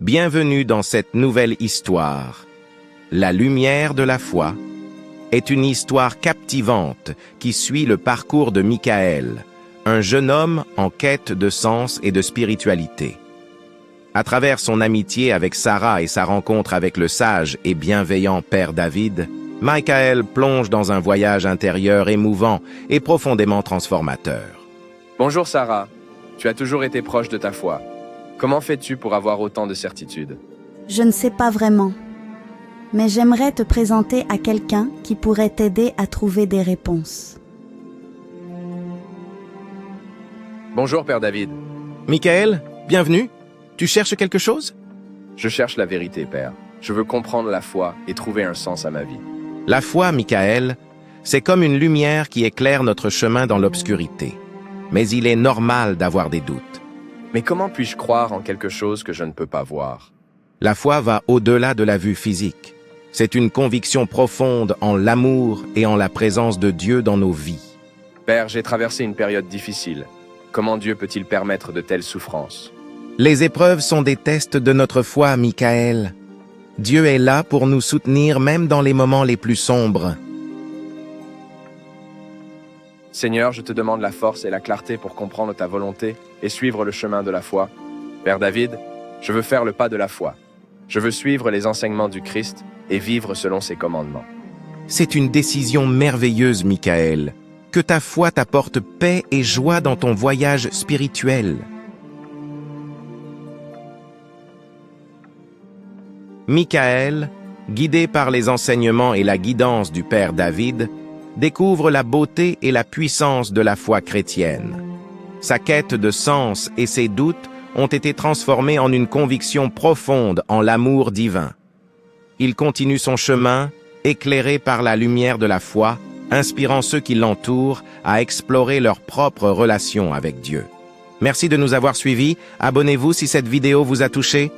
Bienvenue dans cette nouvelle histoire. La lumière de la foi est une histoire captivante qui suit le parcours de Michael, un jeune homme en quête de sens et de spiritualité. À travers son amitié avec Sarah et sa rencontre avec le sage et bienveillant père David, Michael plonge dans un voyage intérieur émouvant et profondément transformateur. Bonjour Sarah, tu as toujours été proche de ta foi. Comment fais-tu pour avoir autant de certitude? Je ne sais pas vraiment, mais j'aimerais te présenter à quelqu'un qui pourrait t'aider à trouver des réponses. Bonjour Père David. Michael, bienvenue. Tu cherches quelque chose? Je cherche la vérité, Père. Je veux comprendre la foi et trouver un sens à ma vie. La foi, Michael, c'est comme une lumière qui éclaire notre chemin dans l'obscurité. Mais il est normal d'avoir des doutes. Mais comment puis-je croire en quelque chose que je ne peux pas voir? La foi va au-delà de la vue physique. C'est une conviction profonde en l'amour et en la présence de Dieu dans nos vies. Père, j'ai traversé une période difficile. Comment Dieu peut-il permettre de telles souffrances? Les épreuves sont des tests de notre foi, Michael. Dieu est là pour nous soutenir même dans les moments les plus sombres. Seigneur, je te demande la force et la clarté pour comprendre ta volonté et suivre le chemin de la foi. Père David, je veux faire le pas de la foi. Je veux suivre les enseignements du Christ et vivre selon ses commandements. C'est une décision merveilleuse, Michael. Que ta foi t'apporte paix et joie dans ton voyage spirituel. Michael, guidé par les enseignements et la guidance du Père David, découvre la beauté et la puissance de la foi chrétienne. Sa quête de sens et ses doutes ont été transformés en une conviction profonde en l'amour divin. Il continue son chemin, éclairé par la lumière de la foi, inspirant ceux qui l'entourent à explorer leur propre relation avec Dieu. Merci de nous avoir suivis. Abonnez-vous si cette vidéo vous a touché.